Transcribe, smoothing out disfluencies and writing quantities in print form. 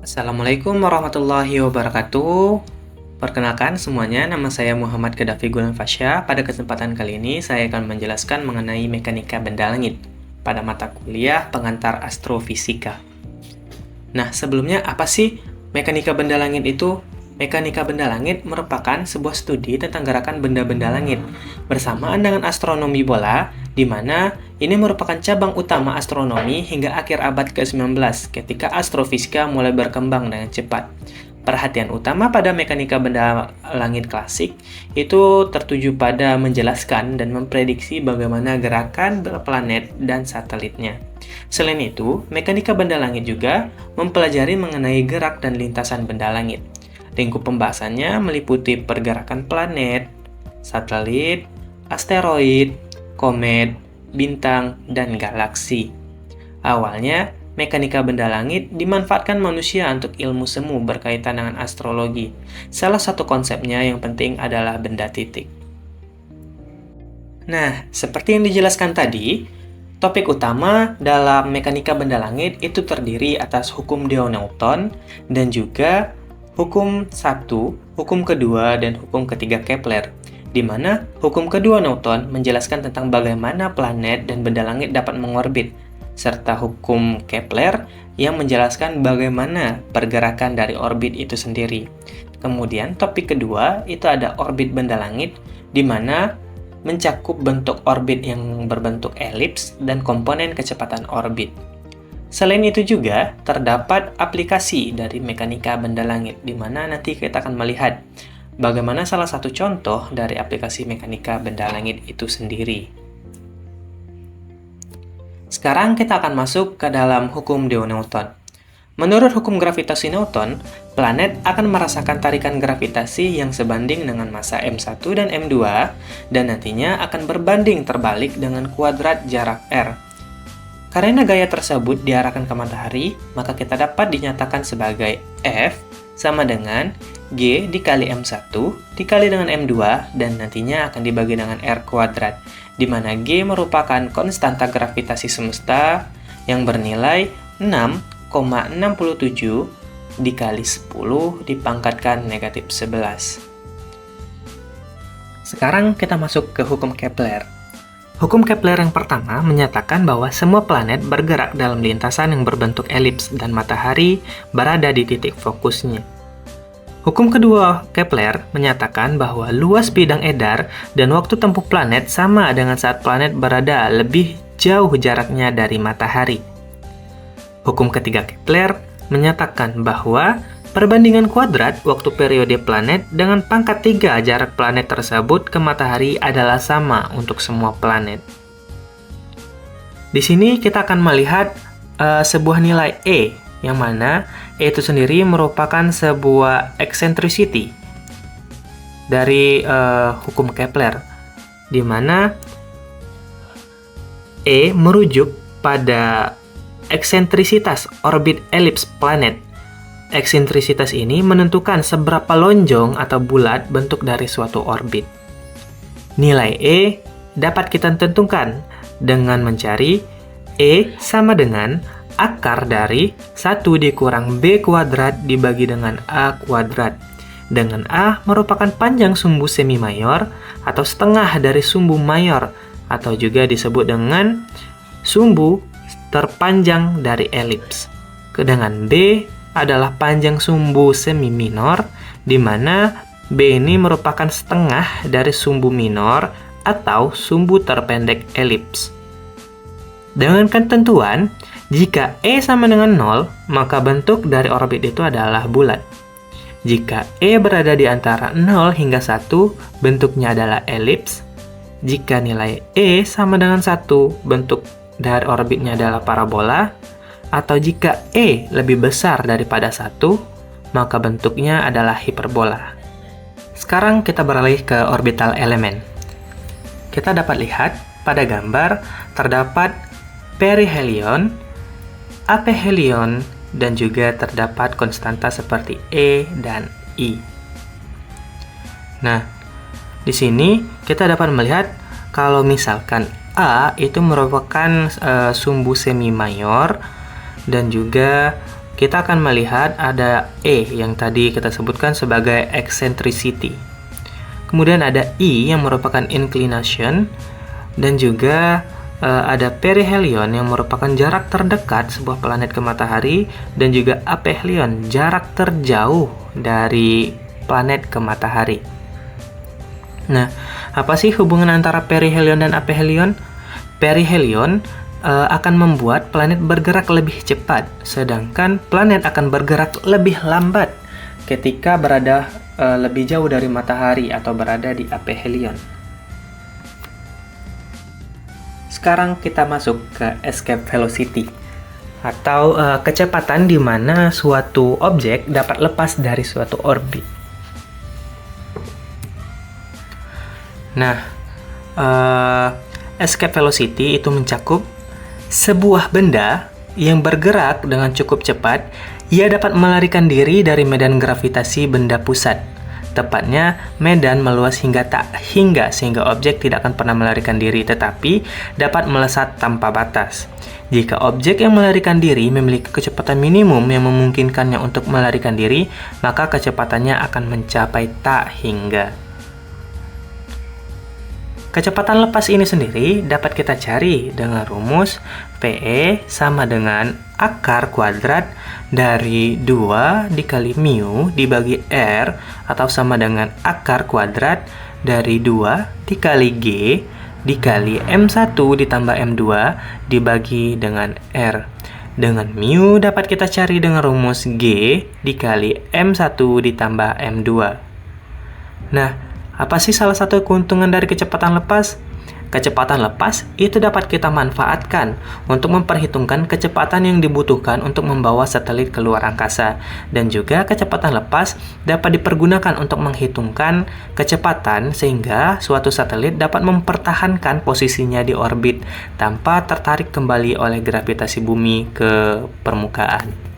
Assalamualaikum warahmatullahi wabarakatuh. Perkenalkan semuanya, nama saya Muhammad Gaddafi Gulam Fasya. Pada kesempatan kali ini, saya akan menjelaskan mengenai mekanika benda langit pada mata kuliah pengantar astrofisika. Nah, sebelumnya apa sih mekanika benda langit itu? Mekanika benda langit merupakan sebuah studi tentang gerakan benda-benda langit bersamaan dengan astronomi bola, di mana ini merupakan cabang utama astronomi hingga akhir abad ke-19 ketika astrofisika mulai berkembang dengan cepat. Perhatian utama pada mekanika benda langit klasik itu tertuju pada menjelaskan dan memprediksi bagaimana gerakan planet dan satelitnya. Selain itu, mekanika benda langit juga mempelajari mengenai gerak dan lintasan benda langit. Lingkup pembahasannya meliputi pergerakan planet, satelit, asteroid, komet, bintang, dan galaksi. Awalnya, mekanika benda langit dimanfaatkan manusia untuk ilmu semu berkaitan dengan astrologi. Salah satu konsepnya yang penting adalah benda titik. Nah, seperti yang dijelaskan tadi, topik utama dalam mekanika benda langit itu terdiri atas hukum Newton dan juga hukum 1, hukum kedua, dan hukum ketiga Kepler, di mana hukum kedua Newton menjelaskan tentang bagaimana planet dan benda langit dapat mengorbit, serta hukum Kepler yang menjelaskan bagaimana pergerakan dari orbit itu sendiri. Kemudian topik kedua itu ada orbit benda langit, di mana mencakup bentuk orbit yang berbentuk elips dan komponen kecepatan orbit. Selain itu juga terdapat aplikasi dari mekanika benda langit, di mana nanti kita akan melihat bagaimana salah satu contoh dari aplikasi mekanika benda langit itu sendiri. Sekarang kita akan masuk ke dalam hukum Newton. Menurut hukum gravitasi Newton, planet akan merasakan tarikan gravitasi yang sebanding dengan massa m1 dan m2, dan nantinya akan berbanding terbalik dengan kuadrat jarak r. Karena gaya tersebut diarahkan ke matahari, maka kita dapat dinyatakan sebagai F sama dengan G dikali M1 dikali dengan M2 dan nantinya akan dibagi dengan R kuadrat, di mana G merupakan konstanta gravitasi semesta yang bernilai 6,67 dikali 10 dipangkatkan negatif 11. Sekarang kita masuk ke hukum Kepler. Hukum Kepler yang pertama menyatakan bahwa semua planet bergerak dalam lintasan yang berbentuk elips dan matahari berada di titik fokusnya. Hukum kedua Kepler menyatakan bahwa luas bidang edar dan waktu tempuh planet sama dengan saat planet berada lebih jauh jaraknya dari matahari. Hukum ketiga Kepler menyatakan bahwa perbandingan kuadrat waktu periode planet dengan pangkat 3 jarak planet tersebut ke matahari adalah sama untuk semua planet. Di sini kita akan melihat sebuah nilai E, yang mana E itu sendiri merupakan sebuah eccentricity dari hukum Kepler, di mana E merujuk pada eksentrisitas orbit elips planet. Eksentrisitas ini menentukan seberapa lonjong atau bulat bentuk dari suatu orbit. Nilai E dapat kita tentukan dengan mencari E sama dengan akar dari 1 dikurang B kuadrat dibagi dengan A kuadrat, dengan A merupakan panjang sumbu semi mayor atau setengah dari sumbu mayor, atau juga disebut dengan sumbu terpanjang dari elips. Dengan B adalah panjang sumbu semi minor, di mana B ini merupakan setengah dari sumbu minor atau sumbu terpendek elips. Dengan ketentuan, jika E sama dengan 0, maka bentuk dari orbit itu adalah bulat. Jika E berada di antara 0 hingga 1, bentuknya adalah elips. Jika nilai E sama dengan 1, bentuk dari orbitnya adalah parabola. Atau jika E lebih besar daripada 1, maka bentuknya adalah hiperbola. Sekarang kita beralih ke orbital elemen. Kita dapat lihat pada gambar terdapat perihelion, aphelion, dan juga terdapat konstanta seperti E dan I. Nah, di sini kita dapat melihat kalau misalkan A itu merupakan sumbu semi mayor, dan juga kita akan melihat ada E yang tadi kita sebutkan sebagai eccentricity. Kemudian ada I yang merupakan inclination, dan juga ada perihelion yang merupakan jarak terdekat sebuah planet ke matahari, dan juga aphelion, jarak terjauh dari planet ke matahari. Nah, apa sih hubungan antara perihelion dan aphelion? Perihelion akan membuat planet bergerak lebih cepat, sedangkan planet akan bergerak lebih lambat ketika berada lebih jauh dari matahari atau berada di aphelion. Sekarang kita masuk ke escape velocity, atau kecepatan di mana suatu objek dapat lepas dari suatu orbit. Nah, escape velocity itu mencakup sebuah benda yang bergerak dengan cukup cepat. Ia dapat melarikan diri dari medan gravitasi benda pusat. Tepatnya, medan meluas sehingga objek tidak akan pernah melarikan diri, tetapi dapat melesat tanpa batas. Jika objek yang melarikan diri memiliki kecepatan minimum yang memungkinkannya untuk melarikan diri, maka kecepatannya akan mencapai tak hingga. Kecepatan lepas ini sendiri dapat kita cari dengan rumus PE sama dengan akar kuadrat dari 2 dikali mu dibagi R, atau sama dengan akar kuadrat dari 2 dikali G dikali M1 ditambah M2 dibagi dengan R. Dengan mu dapat kita cari dengan rumus G dikali M1 ditambah M2. Nah, apa sih salah satu keuntungan dari kecepatan lepas? Kecepatan lepas itu dapat kita manfaatkan untuk memperhitungkan kecepatan yang dibutuhkan untuk membawa satelit keluar angkasa. Dan juga kecepatan lepas dapat dipergunakan untuk menghitungkan kecepatan sehingga suatu satelit dapat mempertahankan posisinya di orbit tanpa tertarik kembali oleh gravitasi bumi ke permukaan.